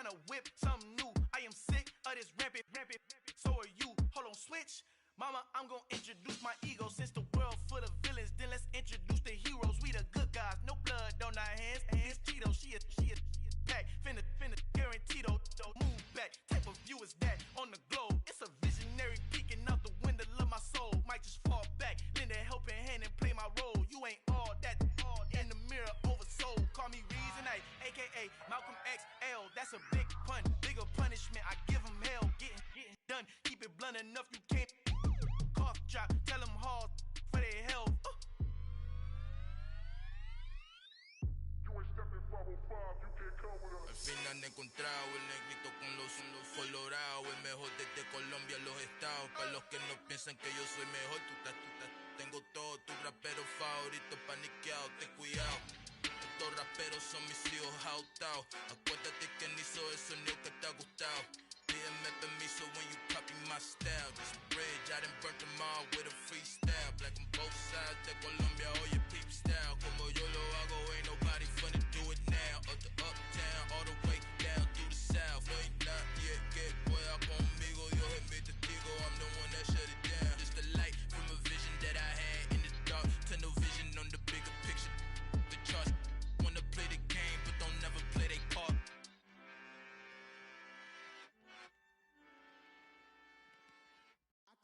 tryna whip something new. I am sick of this rampant. So are you. Hold on, switch. Mama, I'm gonna introduce my ego. Since the world full of villains, then let's introduce the heroes. We the good guys, no blood on our hands. Hands Cheeto, she a pack. Finna guaranteed, move back. Type of view is that on the globe? It's a visionary peeking out the window of my soul. Might just fall back, lend a helping hand and play my role. You ain't all that in the mirror oversold. Call me Reason A, aka Malcolm XL. That's a big pun, bigger punishment. I give him hell, getting done. Keep it blunt enough, you can't cough drop. Tell them hard for their health. Al fin han encontrado el negrito con los colorados, el mejor desde Colombia, los estados. Para los que no piensan que yo soy mejor, tengo todos tus raperos favoritos paniqueados, ten cuidado. Estos raperos son mis hijos jautados. Acuérdate que ni hizo el sonido que te ha gustado. Pídeme permiso when you copy my style. This bridge, I done burnt them all with a freestyle. Black on both sides de Colombia, oye peep style. Como yo lo hago, ain't nobody finna do it now. Up to uptown, all the way down through the south. No ain't not yet, que pueda conmigo. Dios es mi testigo, I'm the one that shut it down. Just a light from a vision that I had in the dark. Tunnel vision on the bigger picture. The charts wanna play the game, but don't never play their part.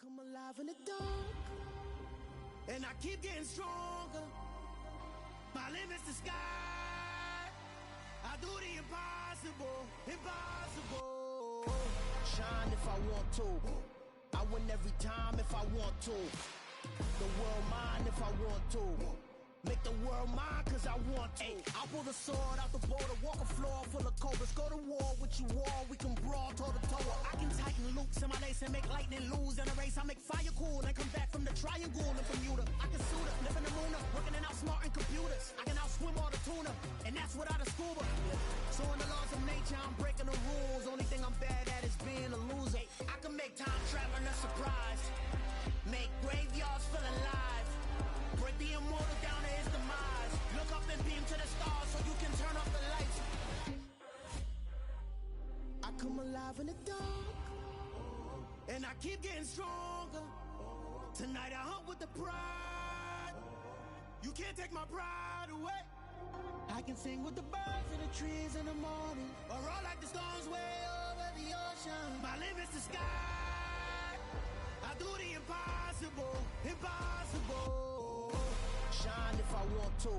Come alive in the dark, and I keep getting stronger. My limit's the sky. I do the impossible, impossible. Shine if I want to. I win every time if I want to. The world mine if I want to. Make the world mine cause I want to. I pull the sword out the border, walk a floor full of cobras. Go to war with you all, we can brawl toe to toe. I can tighten loops in my lace and make lightning lose in a race. I make fire cool and come back from the triangle in Bermuda. I can suit up, live in the moon up, working and outsmarting computers. I can outswim all the tuna, and that's without a scuba. So in the laws of nature, I'm breaking the rules. Only thing I'm bad at is being a loser. I can make time traveling a surprise, make graveyards feel alive. Break the immortal down to his demise. Look up and beam to the stars so you can turn off the lights. I come alive in the dark, and I keep getting stronger. Tonight I hunt with the pride. You can't take my pride away. I can sing with the birds and the trees in the morning, or roll like the storms way over the ocean. My limit's the sky. I do the impossible, impossible. Shine if I want to.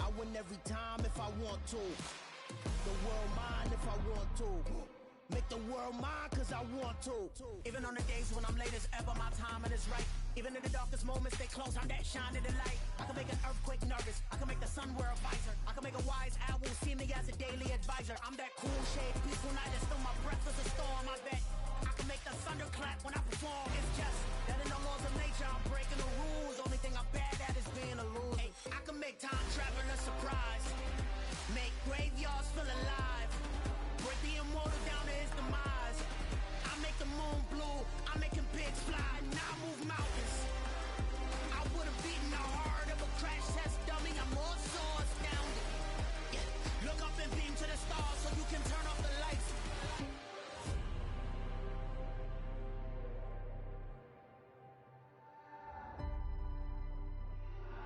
I win every time if I want to. The world mine if I want to. Make the world mine cause I want to. Even on the days when I'm late as ever, my timing is right. Even in the darkest moments, they close, I'm that shining the light. I can make an earthquake nervous, I can make the sun wear a visor. I can make a wise owl see me as a daily advisor. I'm that cool shade, peaceful night, and still my breath is a storm, I bet. I can make the thunder clap when I perform. It's just that in the laws of nature, I'm breaking the rules. Only thing I'm bad at is being a loser. Hey, I can make time traveling a surprise, make graveyards feel alive. Break the immortal down to his demise. I make the moon blue, I make him pigs fly. Now I move mountains. I would've beaten the heart of a crash test dummy. I'm more so astounded. Yeah. Look up and beam to the stars so you can turn off the lights.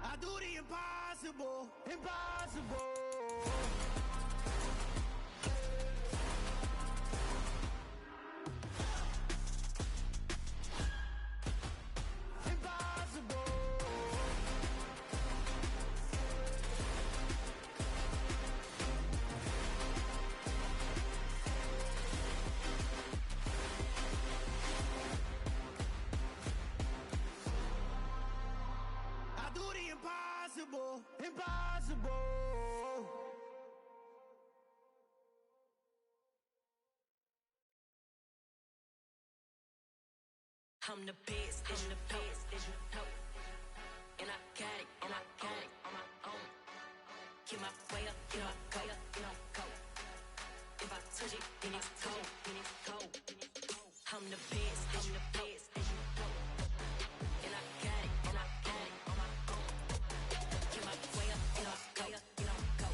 I do the impossible, impossible. Impossible, impossible. I'm the best, I'm the best, and I got it, and I got it on my own. Get my way up, get my way up, get my go. If I touch it, then it's cold, then it's cold. I'm the best, I'm the best, and I got it, and I got it on my own. Get my way up, get my way up, get my go.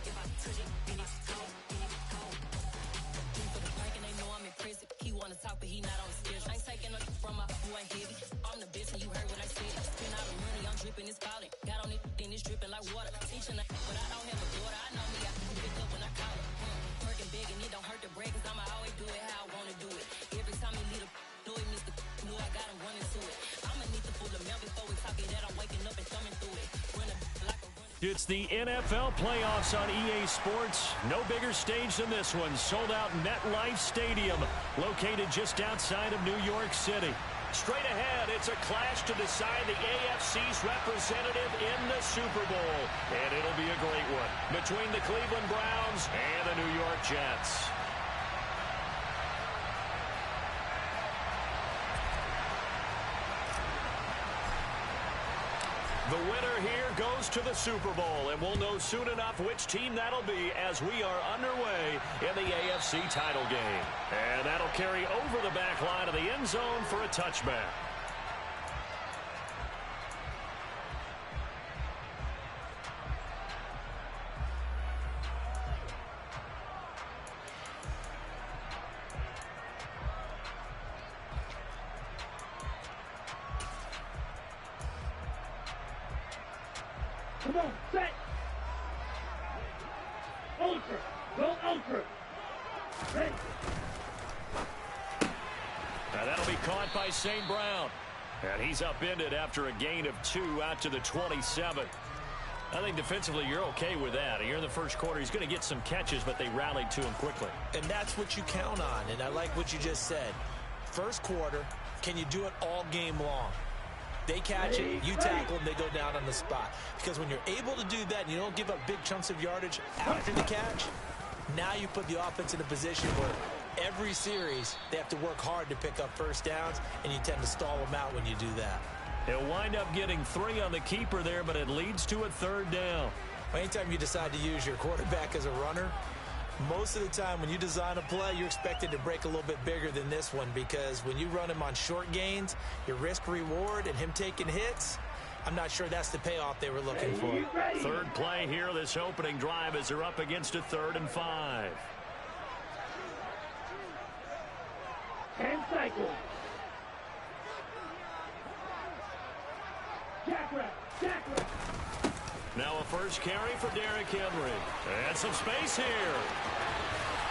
If I touch it, then it's cold, then it's cold. It's the NFL playoffs on EA Sports. No bigger stage than this one. Sold out MetLife Stadium, located just outside of New York City. Straight ahead, it's a clash to decide the AFC's representative in the Super Bowl. And it'll be a great one between the Cleveland Browns and the New York Jets. The winner here goes to the Super Bowl, and we'll know soon enough which team that'll be as we are underway in the AFC title game. And that'll carry over the back line of the end zone for a touchback. Come on, set! Ultra! Go ultra! Ready! Now that'll be caught by St. Brown. And he's upended after a gain of 2 out to the 27. I think defensively you're okay with that. Here in the first quarter, he's going to get some catches, but they rallied to him quickly. And that's what you count on, and I like what you just said. First quarter, can you do it all game long? They catch it, you tackle them, they go down on the spot. Because when you're able to do that and you don't give up big chunks of yardage after the catch, now you put the offense in a position where every series they have to work hard to pick up first downs, and you tend to stall them out when you do that. He'll wind up getting 3 on the keeper there, but it leads to a 3rd down. Anytime you decide to use your quarterback as a runner, most of the time when you design a play, you're expected to break a little bit bigger than this one, because when you run him on short gains, your risk-reward and him taking hits, I'm not sure that's the payoff they were looking for. 3rd play here, this opening drive, as they're up against a 3rd and 5. 10 cycles. Jack. Now a first carry for Derrick Henry. And some space here.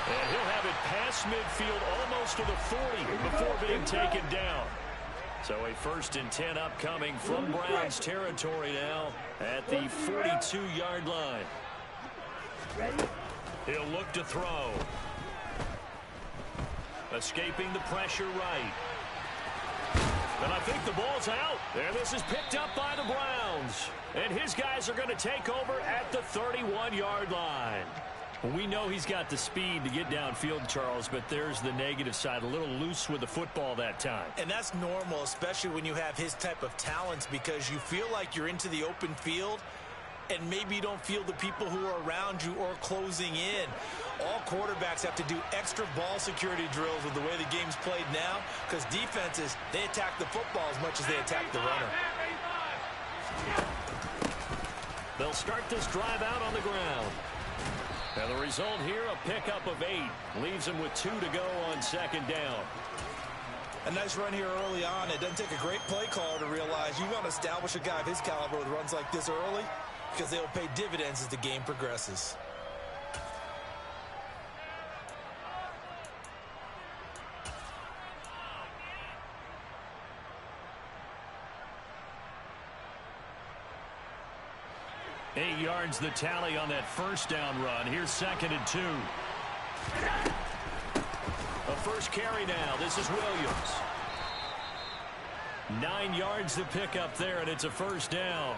And he'll have it past midfield almost to the 40 before being taken down. So a 1st and 10 upcoming from Browns territory now at the 42-yard line. He'll look to throw. Escaping the pressure right. And I think the ball's out. And this is picked up by the Browns. And his guys are going to take over at the 31-yard line. We know he's got the speed to get downfield, Charles, but there's the negative side. A little loose with the football that time. And that's normal, especially when you have his type of talents, because you feel like you're into the open field, and maybe you don't feel the people who are around you or closing in. All quarterbacks have to do extra ball security drills with the way the game's played now, because defenses, they attack the football as much as they attack the runner. They'll start this drive out on the ground. And the result here, a pickup of 8. Leaves him with 2 to go on 2nd down. A nice run here early on. It doesn't take a great play caller to realize you want to establish a guy of his caliber with runs like this early, because they will pay dividends as the game progresses. Eight yards the tally on that first down run. Here's 2nd and 2. A first carry now. This is Williams. 9 yards to pick up there, and it's a first down.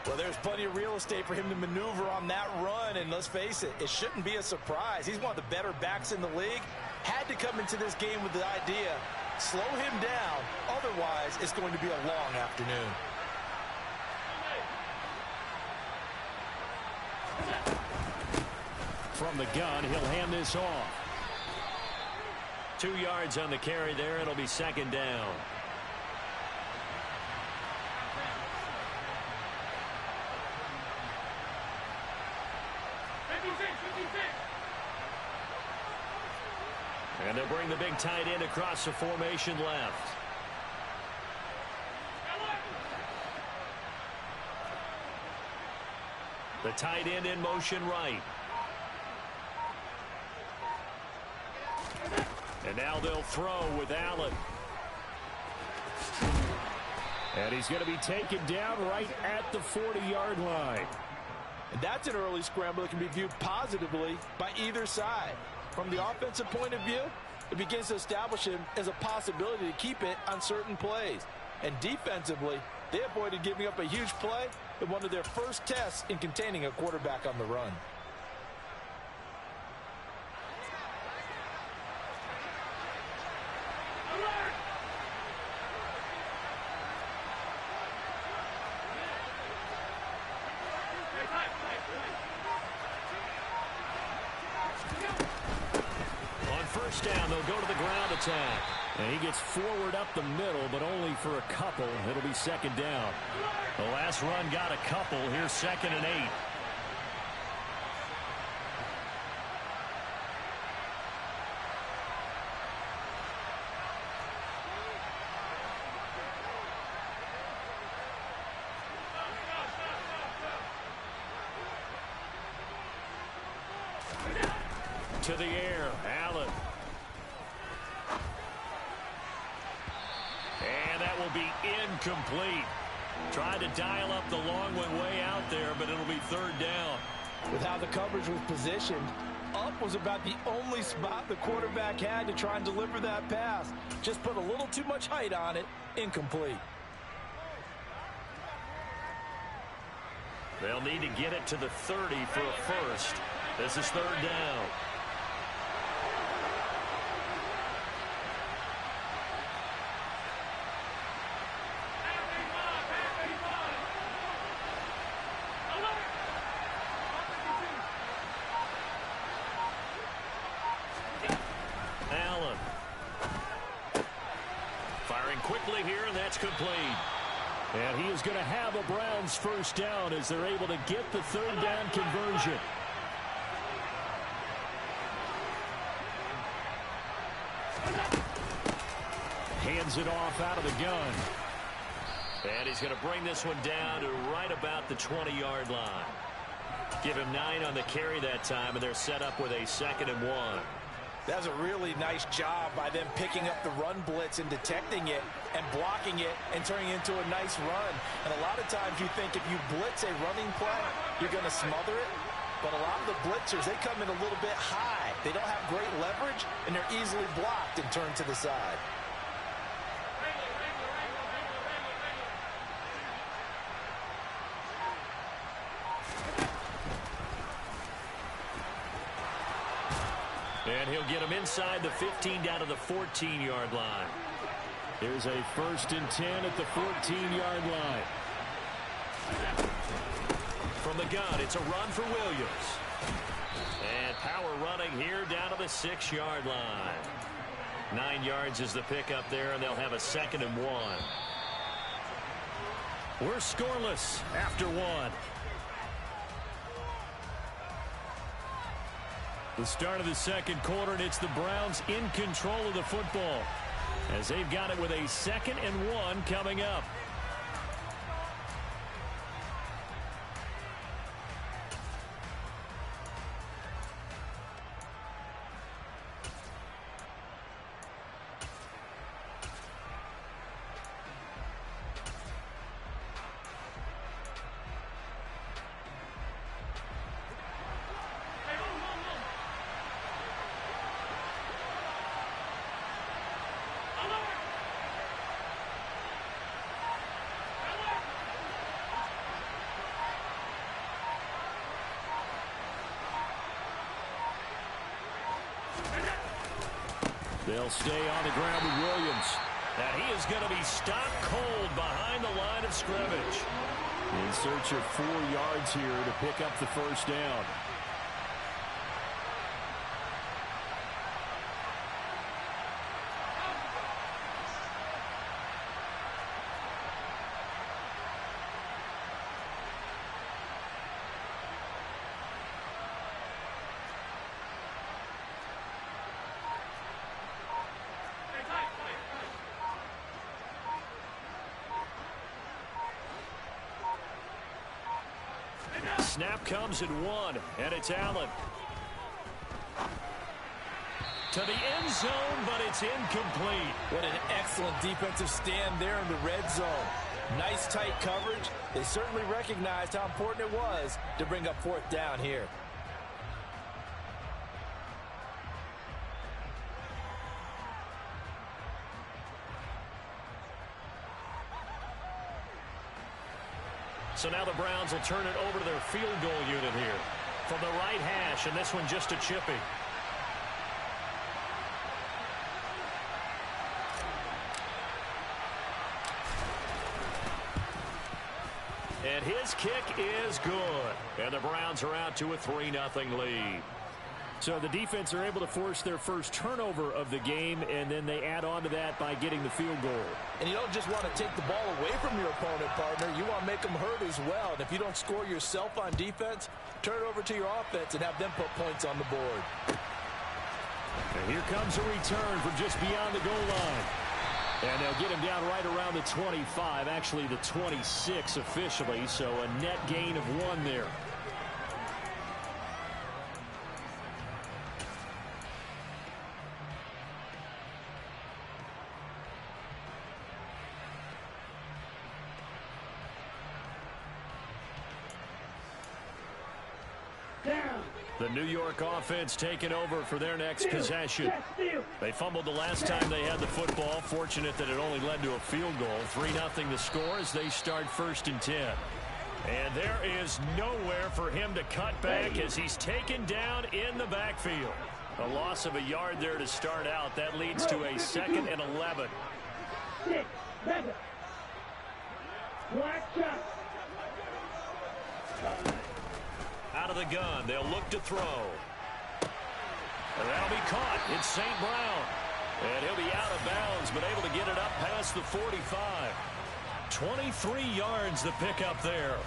Well, there's plenty of real estate for him to maneuver on that run, and let's face it, it shouldn't be a surprise. He's one of the better backs in the league. Had to come into this game with the idea, slow him down, otherwise it's going to be a long afternoon. From the gun, he'll hand this off. 2 yards on the carry there. It'll be 2nd down. And they'll bring the big tight end across the formation left. The tight end in motion right. And now they'll throw with Allen. And he's going to be taken down right at the 40-yard line. And that's an early scramble that can be viewed positively by either side. From the offensive point of view, it begins to establish him as a possibility to keep it on certain plays. And defensively, they avoided giving up a huge play in one of their first tests in containing a quarterback on the run. On first down, they'll go to the ground attack. And he gets forward up the middle, but only for a couple. It'll be second down. The last run got a couple. Here's 2nd and 8. To the air, Allen. And that will be incomplete. Tried to dial up the long one way out there, but it'll be 3rd down. With how the coverage was positioned, up was about the only spot the quarterback had to try and deliver that pass. Just put a little too much height on it. Incomplete. They'll need to get it to the 30 for a first. This is 3rd down. Allen. Firing quickly here, and that's complete. And he is going to have a Browns first down as they're able to get the 3rd down conversion. Hands it off out of the gun. And he's going to bring this one down to right about the 20-yard line. Give him 9 on the carry that time, and they're set up with a 2nd and 1. That's a really nice job by them picking up the run blitz and detecting it and blocking it and turning it into a nice run. And a lot of times you think if you blitz a running play, you're going to smother it. But a lot of the blitzers, they come in a little bit high. They don't have great leverage, and they're easily blocked and turned to the side. And he'll get him inside the 15 down to the 14-yard line. Here's a 1st and 10 at the 14-yard line. From the gun, it's a run for Williams. And power running here down to the 6-yard line. 9 yards is the pickup there, and they'll have a 2nd and 1. We're scoreless after 1. The start of the 2nd quarter, and it's the Browns in control of the football as they've got it with a 2nd and 1 coming up. They'll stay on the ground with Williams. And he is going to be stopped cold behind the line of scrimmage. In search of 4 yards here to pick up the first down. Snap comes at 1, and it's Allen. To the end zone, but it's incomplete. What an excellent defensive stand there in the red zone. Nice tight coverage. They certainly recognized how important it was to bring up fourth down here. So now the Browns will turn it over to their field goal unit here. From the right hash, and this one just a chippy. And his kick is good. And the Browns are out to a 3-0 lead. So the defense are able to force their first turnover of the game, and then they add on to that by getting the field goal. And you don't just want to take the ball away from your opponent, partner. You want to make them hurt as well. And if you don't score yourself on defense, turn it over to your offense and have them put points on the board. And here comes a return from just beyond the goal line. And they'll get him down right around the 25, actually the 26 officially, so a net gain of 1 there. The New York offense taking over for their next possession. They fumbled the last time they had the football. Fortunate that it only led to a field goal. 3-0 the score as they start 1st and 10. And there is nowhere for him to cut back as he's taken down in the backfield. A loss of a yard there to start out. That leads to a 2nd and 11. Out of the gun, they'll look to throw. And that'll be caught. It's St. Brown. And he'll be out of bounds, but able to get it up past the 45. 23 yards the pickup there.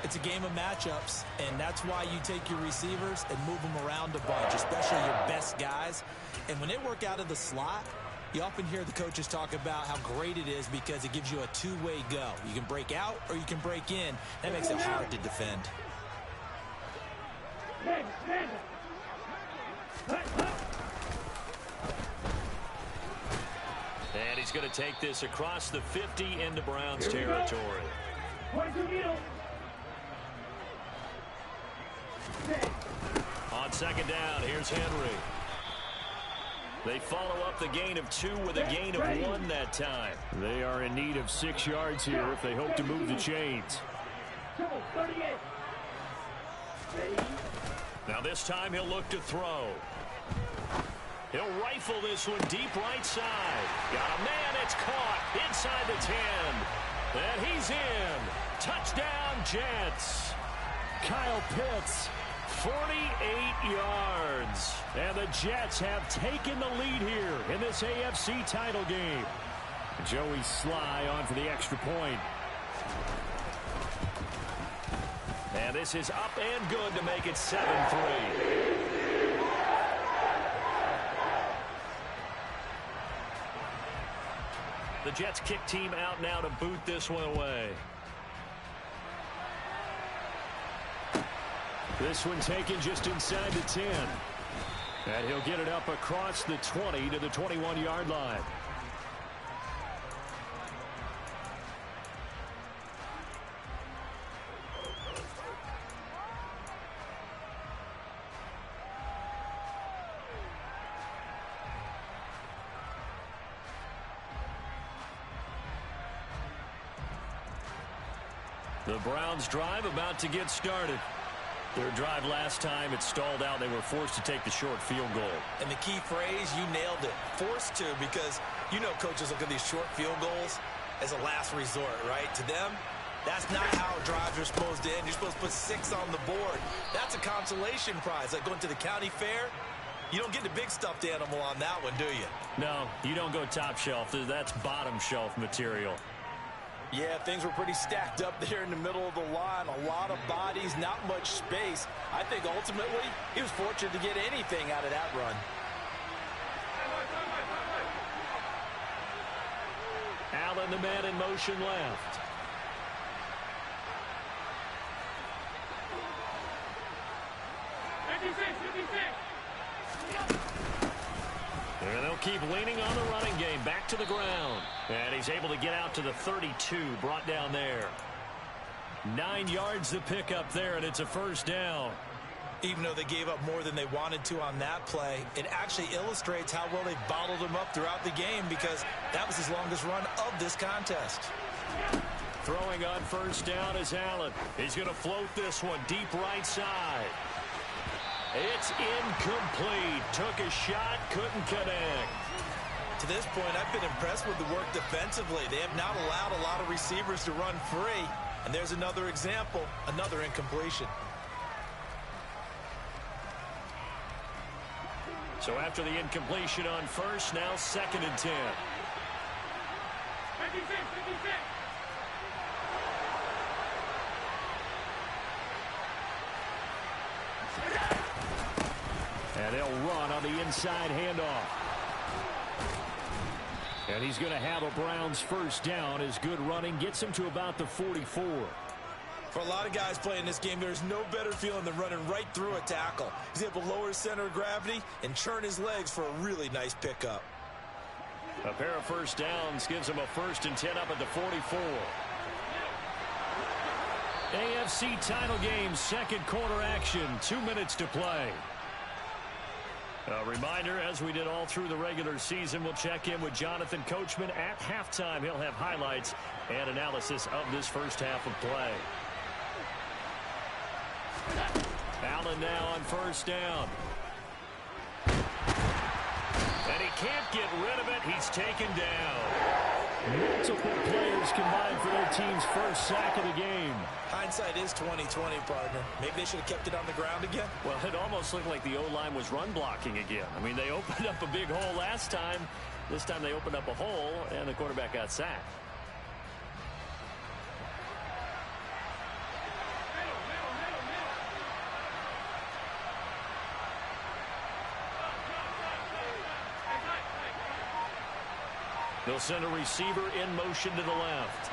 It's a game of matchups, and that's why you take your receivers and move them around a bunch, especially your best guys. And when they work out of the slot, you often hear the coaches talk about how great it is because it gives you a two-way go. You can break out or you can break in. That makes it hard to defend. And he's going to take this across the 50 into Browns territory. On 2nd down, here's Henry. They follow up the gain of 2 with a gain of 1 that time. They are in need of 6 yards here if they hope to move the chains. Now this time he'll look to throw. He'll rifle this one deep right side. Got a man, it's caught inside the 10. And he's in. Touchdown, Jets. Kyle Pitts, 48 yards. and the Jets have taken the lead here in this AFC title game. Joey Sly on for the extra point. And this is up and good to make it 7-3. The Jets kick team out now to boot this one away. This one taken just inside the 10. And he'll get it up across the 20 to the 21-yard line. The Browns drive about to get started. Their drive last time, it stalled out. They were forced to take the short field goal. And the key phrase, you nailed it. Forced to, because you know coaches look at these short field goals as a last resort, right? To them, that's not how drives are supposed to end. You're supposed to put 6 on the board. That's a consolation prize. Like going to the county fair, you don't get the big stuffed animal on that one, do you? No, you don't go top shelf. That's bottom shelf material. Yeah, things were pretty stacked up there in the middle of the line. A lot of bodies, not much space. I think ultimately he was fortunate to get anything out of that run. Allen, the man in motion left. And they'll They'll keep leaning on the running game. Back to the ground. And he's able to get out to the 32, brought down there. 9 yards to pick up there, and it's a first down. Even though they gave up more than they wanted to on that play, it actually illustrates how well they've bottled him up throughout the game, because that was his longest run of this contest. Throwing on first down is Allen. He's going to float this one deep right side. It's incomplete. Took a shot, couldn't connect. To this point, I've been impressed with the work defensively. They have not allowed a lot of receivers to run free. And there's another example, another incompletion. So after the incompletion on first, now 2nd and 10. 56. And they'll run on the inside handoff. And he's going to have a Browns first down. His good running gets him to about the 44. For a lot of guys playing this game, there's no better feeling than running right through a tackle. He's able to lower his center of gravity and churn his legs for a really nice pickup. A pair of first downs gives him a 1st and 10 up at the 44. AFC title game, 2nd quarter action, 2 minutes to play. A reminder, as we did all through the regular season, we'll check in with Jonathan Coachman at halftime. He'll have highlights and analysis of this first half of play. Allen now on first down. And he can't get rid of it. He's taken down. Multiple players combined for their team's first sack of the game. Hindsight is 20/20, partner. Maybe they should have kept it on the ground again. Well, it almost looked like the O-line was run blocking again. I mean, they opened up a big hole last time. This time they opened up a hole, and the quarterback got sacked. They'll send a receiver in motion to the left.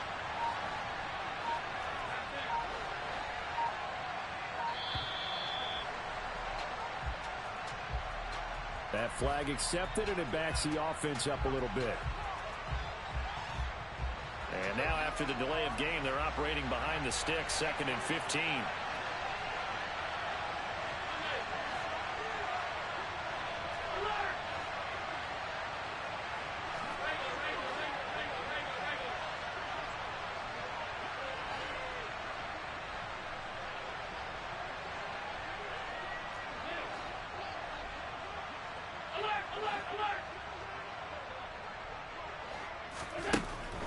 That flag accepted, and it backs the offense up a little bit. And now after the delay of game, they're operating behind the sticks, 2nd and 15.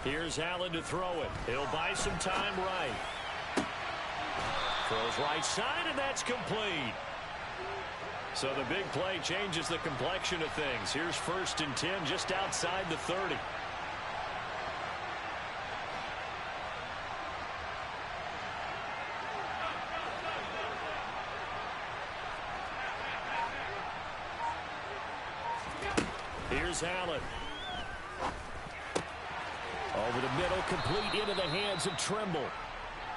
Here's Allen to throw it. He'll buy some time right. Throws right side, and that's complete. So the big play changes the complexion of things. Here's 1st and 10 just outside the 30. Here's Allen. Over the middle, complete into the hands of Trimble.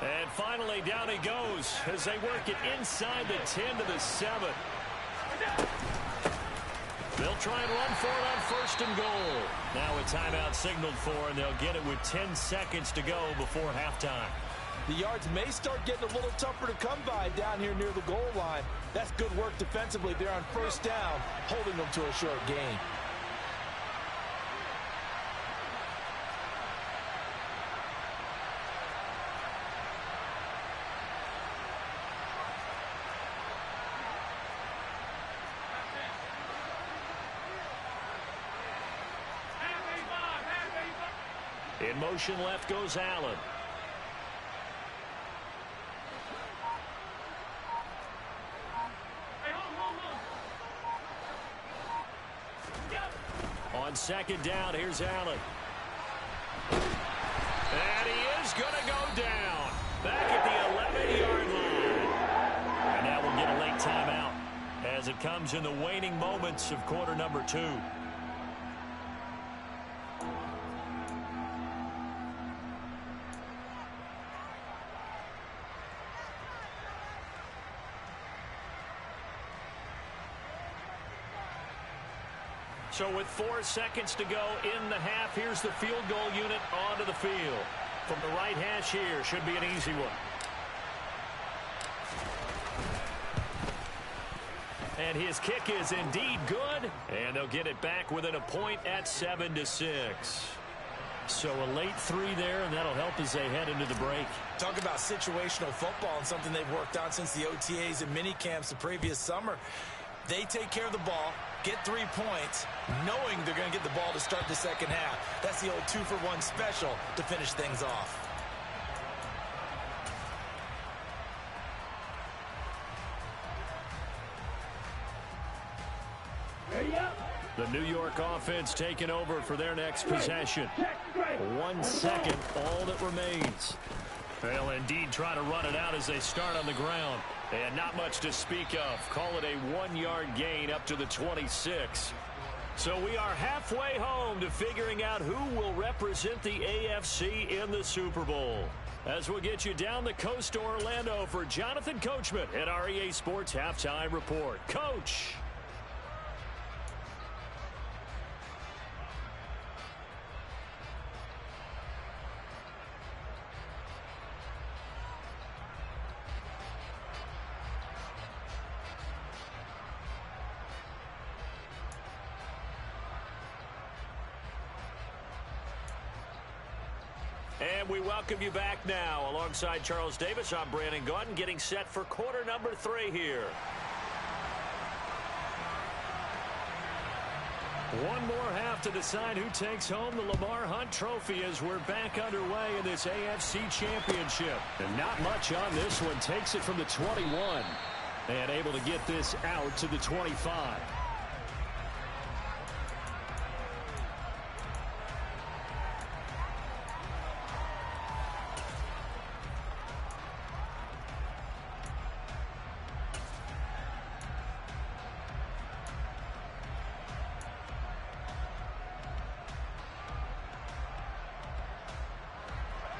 And finally, down he goes as they work it inside the 10 to the 7. They'll try and run for it on 1st and goal. Now a timeout signaled for, and they'll get it with 10 seconds to go before halftime. The yards may start getting a little tougher to come by down here near the goal line. That's good work defensively there on first down, holding them to a short gain. In motion left goes Allen. On 2nd down, here's Allen. And he is going to go down. Back at the 11-yard line. And now we'll get a late timeout as it comes in the waning moments of quarter number 2. So with 4 seconds to go in the half, here's the field goal unit onto the field. From the right hash here, should be an easy one. And his kick is indeed good, and they'll get it back within a point at 7-6. So a late 3 there, and that'll help as they head into the break. Talk about situational football and something they've worked on since the OTAs and mini camps the previous summer. They take care of the ball, get 3 points, knowing they're going to get the ball to start the second half. That's the old 2-for-1 special to finish things off. The New York offense taking over for their next possession. 1 second, all that remains. They'll indeed try to run it out as they start on the ground. And not much to speak of. Call it a 1-yard gain up to the 26. So we are halfway home to figuring out who will represent the AFC in the Super Bowl. As we'll get you down the coast to Orlando for Jonathan Coachman at our EA Sports Halftime Report. Coach. And we welcome you back now. Alongside Charles Davis, I'm Brandon Gaudin, getting set for quarter number 3 here. One more half to decide who takes home the Lamar Hunt Trophy as we're back underway in this AFC Championship. And not much on this one. Takes it from the 21 and able to get this out to the 25.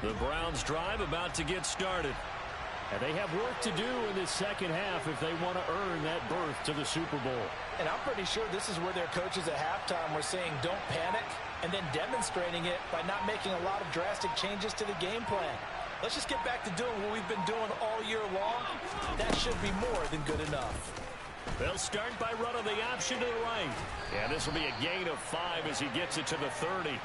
The Browns drive about to get started. And they have work to do in this second half if they want to earn that berth to the Super Bowl. And I'm pretty sure this is where their coaches at halftime were saying don't panic, and then demonstrating it by not making a lot of drastic changes to the game plan. Let's just get back to doing what we've been doing all year long. That should be more than good enough. They'll start by running the option to the right. And this will be a gain of 5 as he gets it to the 30.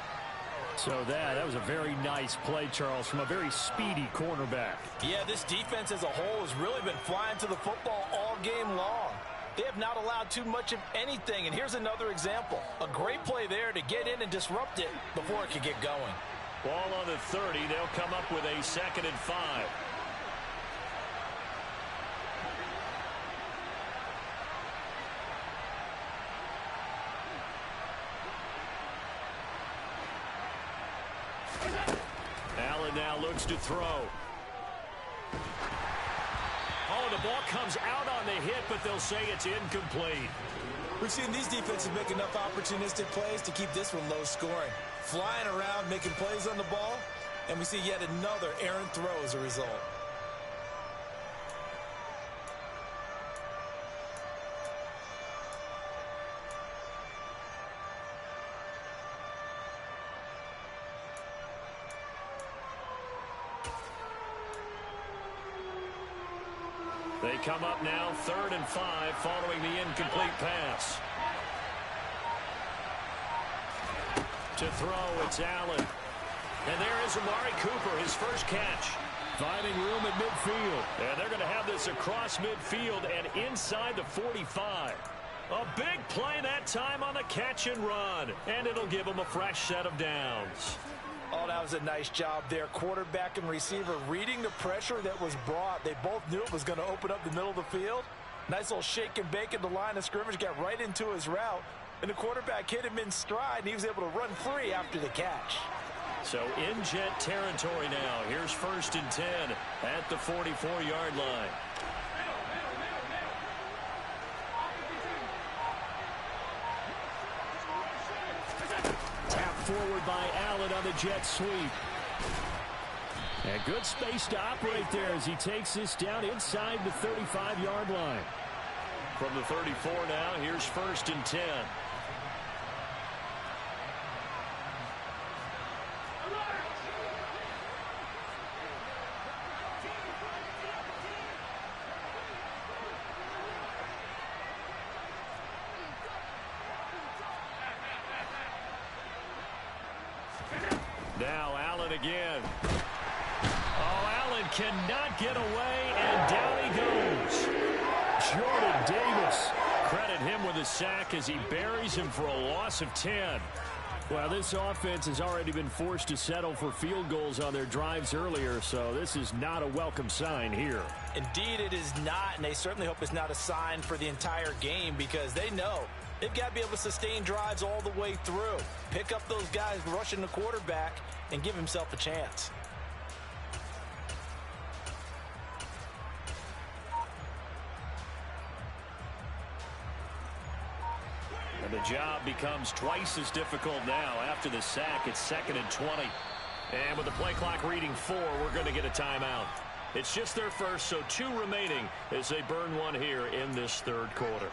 So that was a very nice play, Charles, from a very speedy cornerback. Yeah, this defense as a whole has really been flying to the football all game long. They have not allowed too much of anything, and here's another example. A great play there to get in and disrupt it before it could get going. Ball on the 30. They'll come up with a 2nd and 5. Allen now looks to throw. Oh, the ball comes out on the hit, but they'll say it's incomplete. We've seen these defenses make enough opportunistic plays to keep this one low scoring. Flying around, making plays on the ball, and we see yet another errant throw as a result. They come up now 3rd and 5 following the incomplete pass. To throw, it's Allen. And there is Amari Cooper, his first catch. Finding room at midfield. And they're going to have this across midfield and inside the 45. A big play that time on the catch and run. And it'll give them a fresh set of downs. Oh, that was a nice job there. Quarterback and receiver reading the pressure that was brought. They both knew it was going to open up the middle of the field. Nice little shake and bake at the line of scrimmage. Got right into his route. And the quarterback hit him in stride, and he was able to run free after the catch. So in jet territory now. Here's 1st and 10 at the 44-yard line. Forward by Allen on the jet sweep. And good space to operate there as he takes this down inside the 35-yard line. From the 34 now, here's 1st and 10. Now Allen again. Oh, Allen cannot get away, and down he goes. Jordan Davis. Credit him with a sack as he buries him for a loss of 10. Well, this offense has already been forced to settle for field goals on their drives earlier, so this is not a welcome sign here. Indeed, it is not, and they certainly hope it's not a sign for the entire game because they know they've got to be able to sustain drives all the way through. Pick up those guys rushing the quarterback and give himself a chance. And the job becomes twice as difficult now after the sack. It's 2nd and 20. And with the play clock reading 4, we're going to get a timeout. It's just their first, so 2 remaining as they burn one here in this third quarter.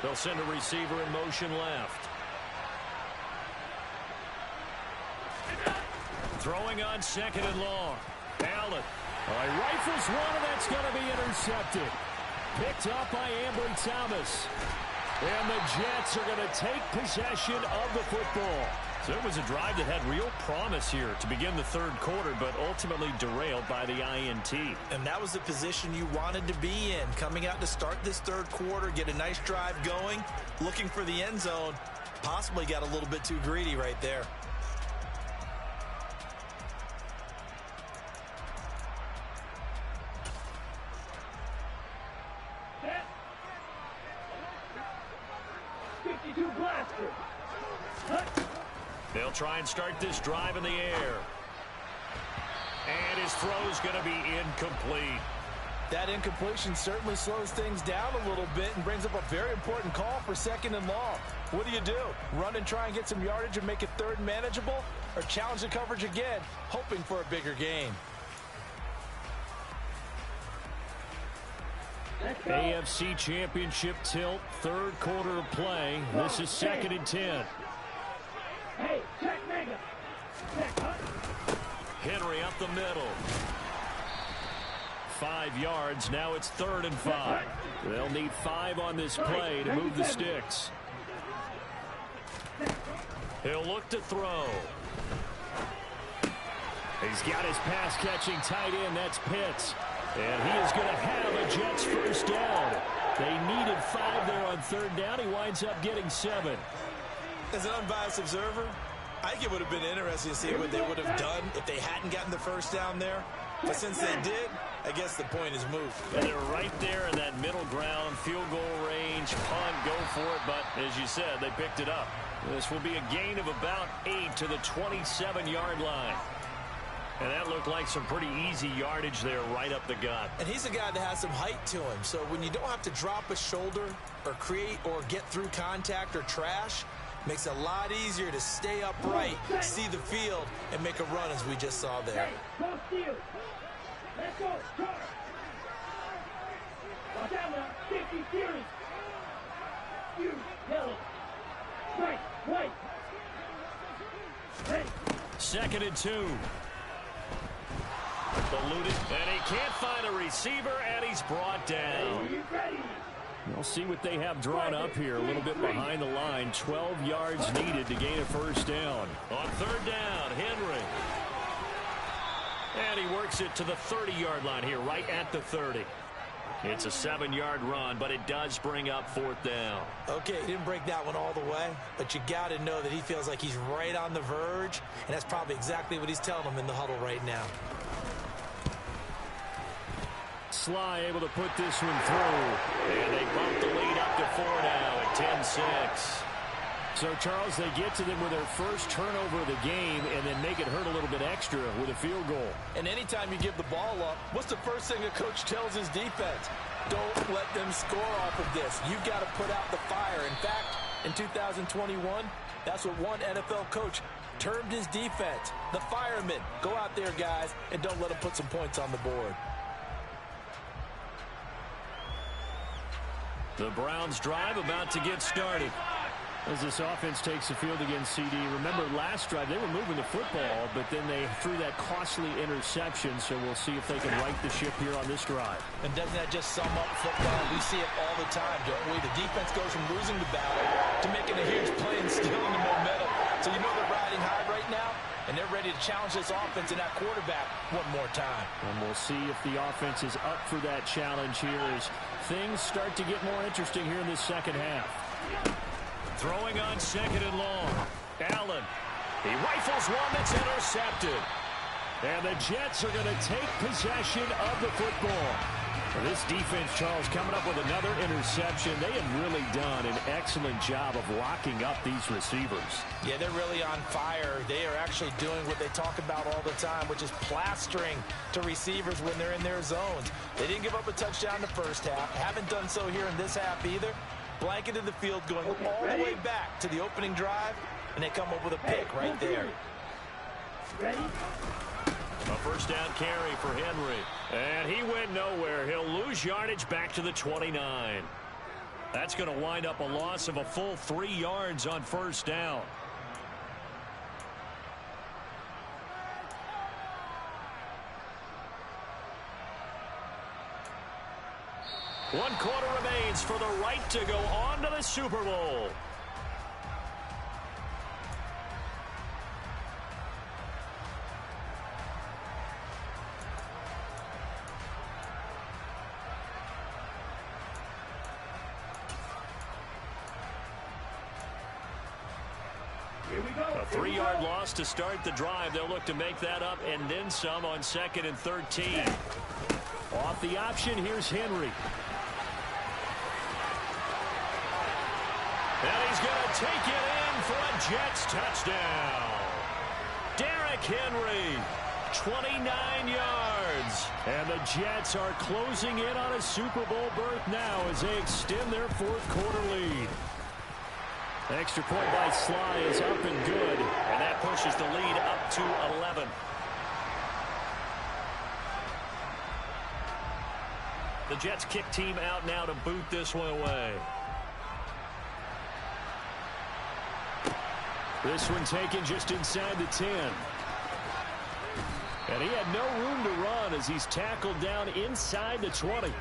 They'll send a receiver in motion left. Throwing on 2nd and long. Allen. He rifles one, and that's going to be intercepted. Picked up by Ambry Thomas. And the Jets are going to take possession of the football. So it was a drive that had real promise here to begin the third quarter, but ultimately derailed by the INT. And that was the position you wanted to be in. Coming out to start this third quarter, get a nice drive going, looking for the end zone. Possibly got a little bit too greedy right there. They'll try and start this drive in the air. And his throw's going to be incomplete. That incompletion certainly slows things down a little bit and brings up a very important call for 2nd and long. What do? Run and try and get some yardage and make it 3rd and manageable? Or challenge the coverage again, hoping for a bigger gain? AFC Championship tilt, third quarter of play. This is 2nd and 10. Hey, check mega. Henry up the middle. 5 yards. Now it's 3rd and 5. They'll need 5 on this play to move the sticks. He'll look to throw. He's got his pass-catching tight end. That's Pitts. And he is going to have a Jets first down. They needed 5 there on 3rd down. He winds up getting 7. As an unbiased observer, I think it would have been interesting to see what they would have done if they hadn't gotten the first down there. But since they did, I guess the point is moot. And they're right there in that middle ground, field goal range, punt, go for it. But as you said, they picked it up. This will be a gain of about 8 to the 27-yard line. And that looked like some pretty easy yardage there right up the gut. And he's a guy that has some height to him. So when you don't have to drop a shoulder or create or get through contact or trash, makes it a lot easier to stay upright, see the field, and make a run as we just saw there. Let's go. Watch out now. 50 series. You, yellow. Right, white. Hey. 2nd and 2. Eluded, and he can't find a receiver, and he's brought down. We'll see what they have drawn up here. A little bit behind the line. 12 yards needed to gain a first down. On 3rd down, Henry. And he works it to the 30-yard line here, right at the 30. It's a 7-yard run, but it does bring up 4th down. Okay, he didn't break that one all the way, but you got to know that he feels like he's right on the verge, and that's probably exactly what he's telling them in the huddle right now. Sly able to put this one through, and they bump the lead up to 4 now at 10-6. So, Charles, they get to them with their first turnover of the game and then make it hurt a little bit extra with a field goal. And anytime you give the ball up, what's the first thing a coach tells his defense? Don't let them score off of this. You've got to put out the fire. In fact, in 2021? That's what one NFL coach termed his defense. The firemen. Go out there, guys, and don't let them put some points on the board. The Browns drive about to get started. As this offense takes the field against CD. Remember, last drive, they were moving the football, but then they threw that costly interception, so we'll see if they can right the ship here on this drive. And doesn't that just sum up football? We see it all the time, don't we? The defense goes from losing the battle to making a huge play and stealing the momentum. So you know they're riding high right now, and they're ready to challenge this offense and that quarterback one more time. And we'll see if the offense is up for that challenge here as things start to get more interesting here in this second half. Throwing on second and long. Allen. He rifles one that's intercepted. And the Jets are going to take possession of the football. And this defense, Charles, coming up with another interception. They have really done an excellent job of locking up these receivers. Yeah, they're really on fire. They are actually doing what they talk about all the time, which is plastering to receivers when they're in their zones. They didn't give up a touchdown in the first half. Haven't done so here in this half either. Blanketed the field going all the way back to the opening drive, and they come up with a pick right there. Ready? A first down carry for Henry. And he went nowhere. He'll lose yardage back to the 29. That's going to wind up a loss of a full 3 yards on first down. One quarter remains for the right to go on to the Super Bowl. Here we go. A 3-yard loss to start the drive. They'll look to make that up and then some on 2nd and 13. Off the option, here's Henry. And he's going to take it in for a Jets touchdown. Derrick Henry, 29 yards. And the Jets are closing in on a Super Bowl berth now as they extend their 4th quarter lead. Extra point by Sly is up and good. And that pushes the lead up to 11. The Jets kick team out now to boot this one away. This one taken just inside the 10. And he had no room to run as he's tackled down inside the 20.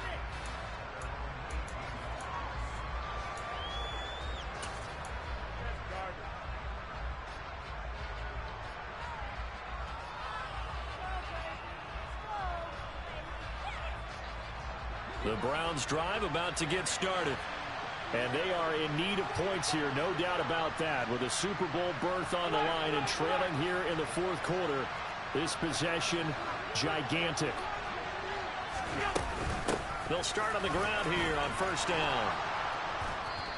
The Browns drive about to get started. And they are in need of points here, no doubt about that. With a Super Bowl berth on the line and trailing here in the 4th quarter. This possession, gigantic. They'll start on the ground here on first down.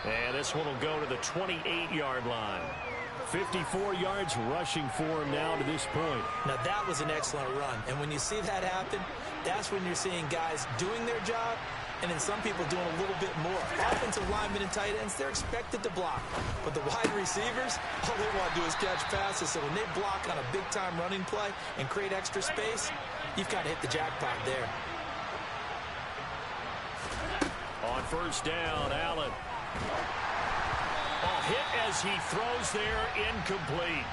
And this one will go to the 28-yard line. 54 yards rushing for him now to this point. Now, that was an excellent run. And when you see that happen, that's when you're seeing guys doing their job and then some people doing a little bit more. Offensive linemen and tight ends, they're expected to block. But the wide receivers, all they want to do is catch passes. So when they block on a big-time running play and create extra space, you've got to hit the jackpot there. On first down, Allen. A hit as he throws there, incomplete.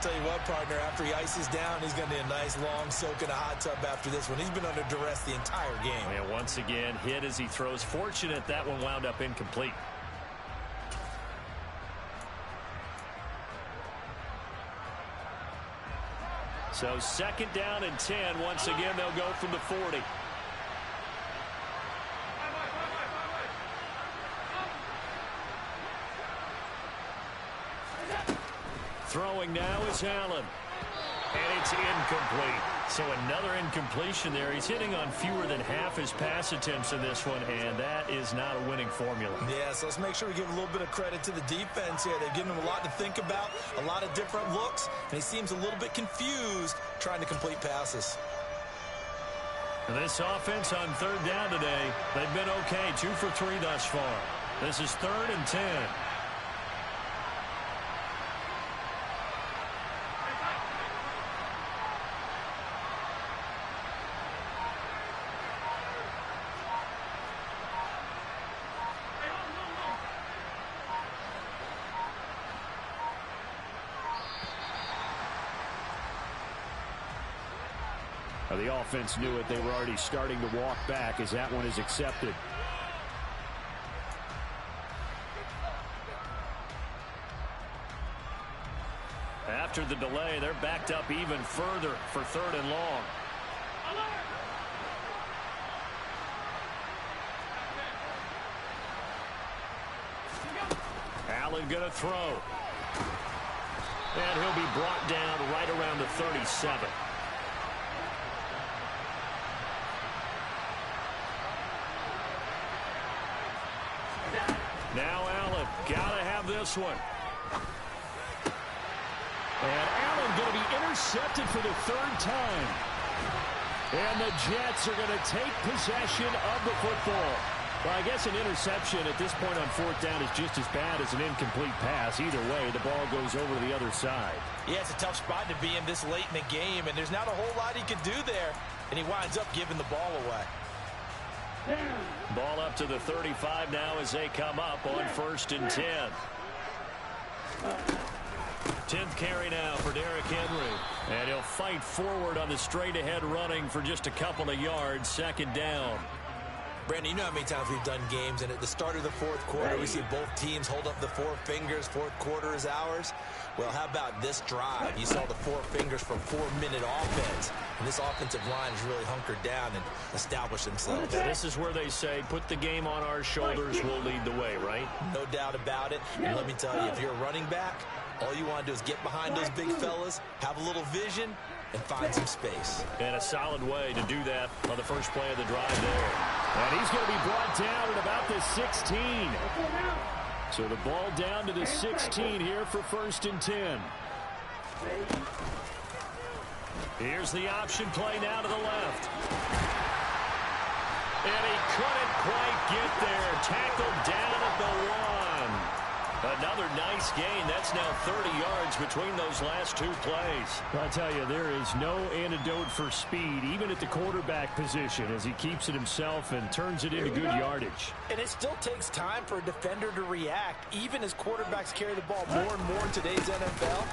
Tell you what, partner, after he ices down, he's going to need a nice long soak in a hot tub after this one. He's been under duress the entire game. And once again, hit as he throws. Fortunate that one wound up incomplete. So 2nd down and 10. Once again, they'll go from the 40. Throwing now is Allen. And it's incomplete. So another incompletion there. He's hitting on fewer than half his pass attempts in this one, and that is not a winning formula. Yeah, so let's make sure we give a little bit of credit to the defense here. They're giving him a lot to think about, a lot of different looks, and he seems a little bit confused trying to complete passes. And this offense on 3rd down today, they've been okay. 2 for 3 thus far. This is 3rd and 10. The offense knew it. They were already starting to walk back as that one is accepted. After the delay, they're backed up even further for 3rd and long. Allen going to throw. And he'll be brought down right around the 37. Now Allen, gotta have this one. And Allen going to be intercepted for the 3rd time. And the Jets are going to take possession of the football. Well, I guess an interception at this point on 4th down is just as bad as an incomplete pass. Either way, the ball goes over to the other side. Yeah, it's a tough spot to be in this late in the game, and there's not a whole lot he could do there. And he winds up giving the ball away. Ball up to the 35 now as they come up on 1st and 10. 10th carry now for Derrick Henry. And he'll fight forward on the straight-ahead running for just a couple of yards. 2nd down. Brandon, you know how many times we've done games, and at the start of the 4th quarter, we see both teams hold up the 4 fingers. 4th quarter is ours. Well, how about this drive? You saw the 4 fingers for 4-minute offense, and this offensive line is really hunkered down and established themselves. Yeah, this is where they say, put the game on our shoulders, we'll lead the way, right? No doubt about it. And let me tell you, if you're a running back, all you want to do is get behind those big fellas, have a little vision, and find some space. And a solid way to do that on the first play of the drive there. And he's going to be brought down at about the 16. So the ball down to the 16 here for 1st and 10. Here's the option play now to the left. And he couldn't quite get there. Tackled down at the 1. Another nice gain. That's now 30 yards between those last 2 plays. I'll tell you, there is no antidote for speed, even at the quarterback position, as he keeps it himself and turns it into good yardage. And it still takes time for a defender to react, even as quarterbacks carry the ball more and more in today's NFL.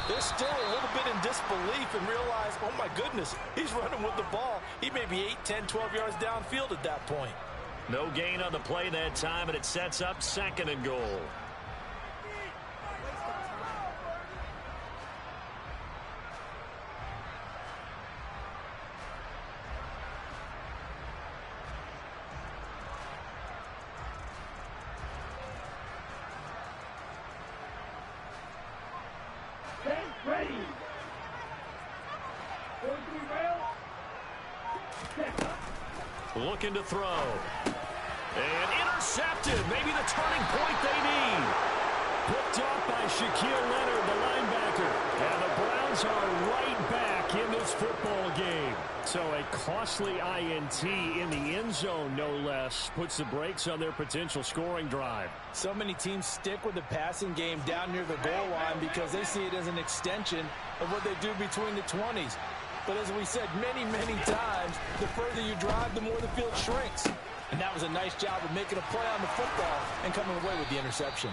They're still a little bit in disbelief and realize, oh my goodness, he's running with the ball. He may be 8, 10, 12 yards downfield at that point. No gain on the play that time, and it sets up 2nd and goal. Ready. Looking to throw. And intercepted. Maybe the turning point they need. Picked off by Shaquille Leonard, the linebacker. And the Browns are right back in this football game. So a costly INT in the end zone, no less, puts the brakes on their potential scoring drive. So many teams stick with the passing game down near the goal line because they see it as an extension of what they do between the 20s. But as we said many, many times, the further you drive, the more the field shrinks. And that was a nice job of making a play on the football and coming away with the interception.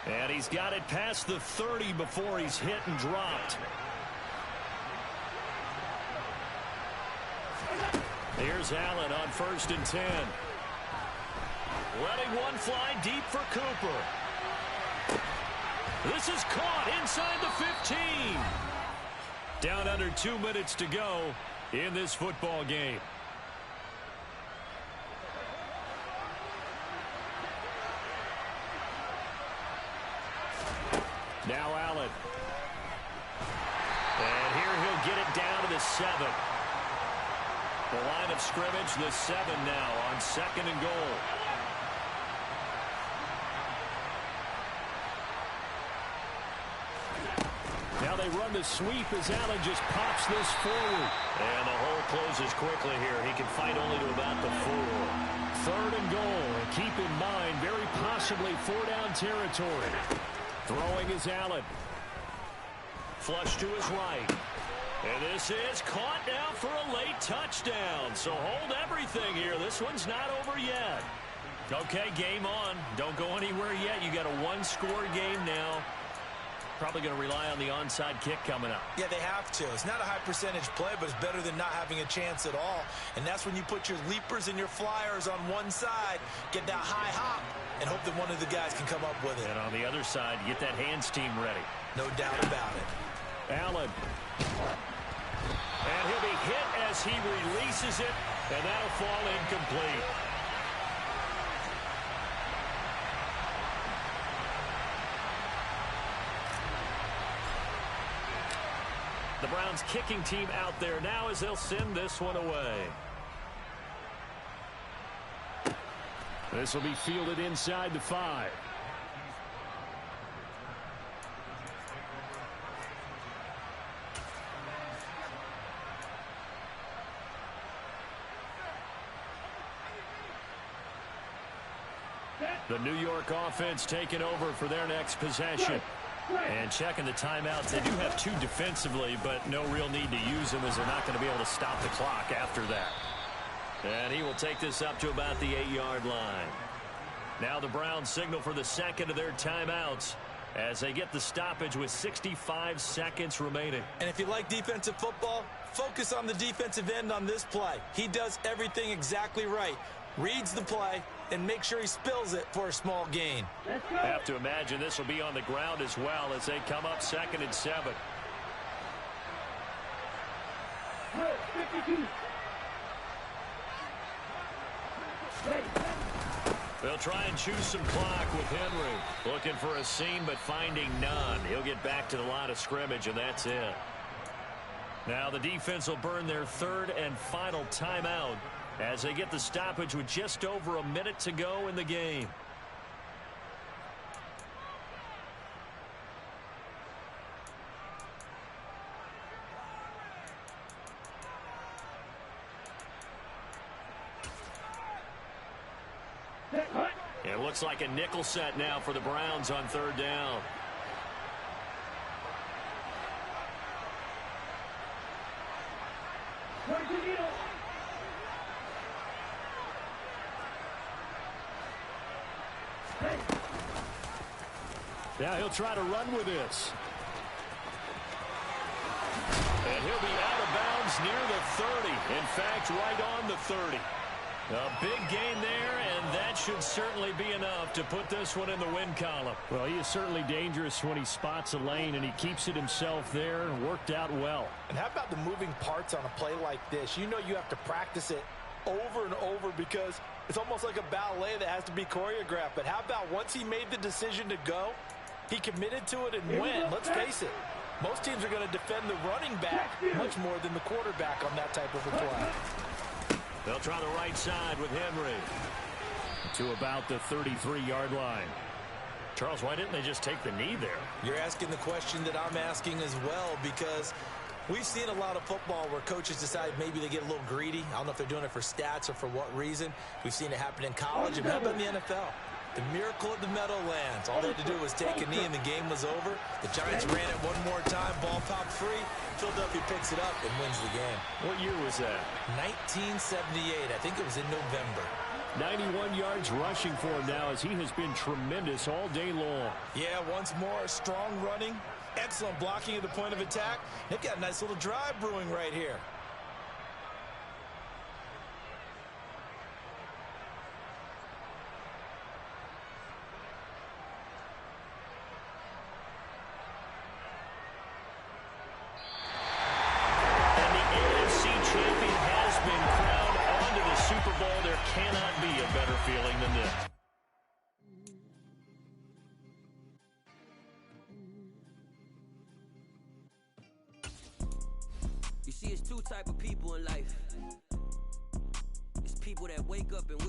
And he's got it past the 30 before he's hit and dropped. Here's Allen on 1st and 10. Letting one fly deep for Cooper. This is caught inside the 15. Down under 2 minutes to go in this football game. Now Allen. And here he'll get it down to the 7. The line of scrimmage, the 7 now on 2nd and goal. Now they run the sweep as Allen just pops this forward. And the hole closes quickly here. He can fight only to about the 4. 3rd and goal. And keep in mind, very possibly 4-down territory. Throwing is Allen. Flush to his right. And this is caught now for a late touchdown. So hold everything here. This one's not over yet. Okay, game on. Don't go anywhere yet. You got a 1-score game now. Probably going to rely on the onside kick coming up. Yeah, they have to. It's not a high percentage play, but it's better than not having a chance at all. And that's when you put your leapers and your flyers on one side, get that high hop, and hope that one of the guys can come up with it. And on the other side, get that hands team ready. No doubt about it. Allen. And he'll be hit as he releases it, and that'll fall incomplete. The Browns kicking team out there now as they'll send this one away. This will be fielded inside the 5. The New York offense taking over for their next possession. And checking the timeouts. They do have 2 defensively, but no real need to use them as they're not going to be able to stop the clock after that. And he will take this up to about the 8-yard line. Now the Browns signal for the second of their timeouts as they get the stoppage with 65 seconds remaining. And if you like defensive football, focus on the defensive end on this play. He does everything exactly right. Reads the play and make sure he spills it for a small gain. I have to imagine this will be on the ground as well as they come up 2nd and 7. They'll try and choose some clock with Henry. Looking for a seam but finding none. He'll get back to the line of scrimmage, and that's it. Now the defense will burn their 3rd and final timeout as they get the stoppage with just over a minute to go in the game. It looks like a nickel set now for the Browns on 3rd down. Now he'll try to run with this. And he'll be out of bounds near the 30. In fact, right on the 30. A big gain there, and that should certainly be enough to put this one in the win column. Well, he is certainly dangerous when he spots a lane, and he keeps it himself there and worked out well. And how about the moving parts on a play like this? You know you have to practice it over and over because it's almost like a ballet that has to be choreographed. But how about once he made the decision to go, he committed to it and went. Let's face it, most teams are going to defend the running back much more than the quarterback on that type of a play. They'll try the right side with Henry to about the 33-yard line. Charles, why didn't they just take the knee there? You're asking the question that I'm asking as well, because we've seen a lot of football where coaches decide maybe they get a little greedy. I don't know if they're doing it for stats or for what reason. We've seen it happen in college and happen in the NFL. The miracle of the Meadowlands. All they had to do was take a knee and the game was over. The Giants ran it one more time. Ball popped free. Philadelphia picks it up and wins the game. What year was that? 1978. I think it was in November. 91 yards rushing for him now as he has been tremendous all day long. Yeah, once more, strong running. Excellent blocking at the point of attack. They've got a nice little drive brewing right here. Cannot be a better feeling than this. You see, it's 2 type of people in life. It's people that wake up and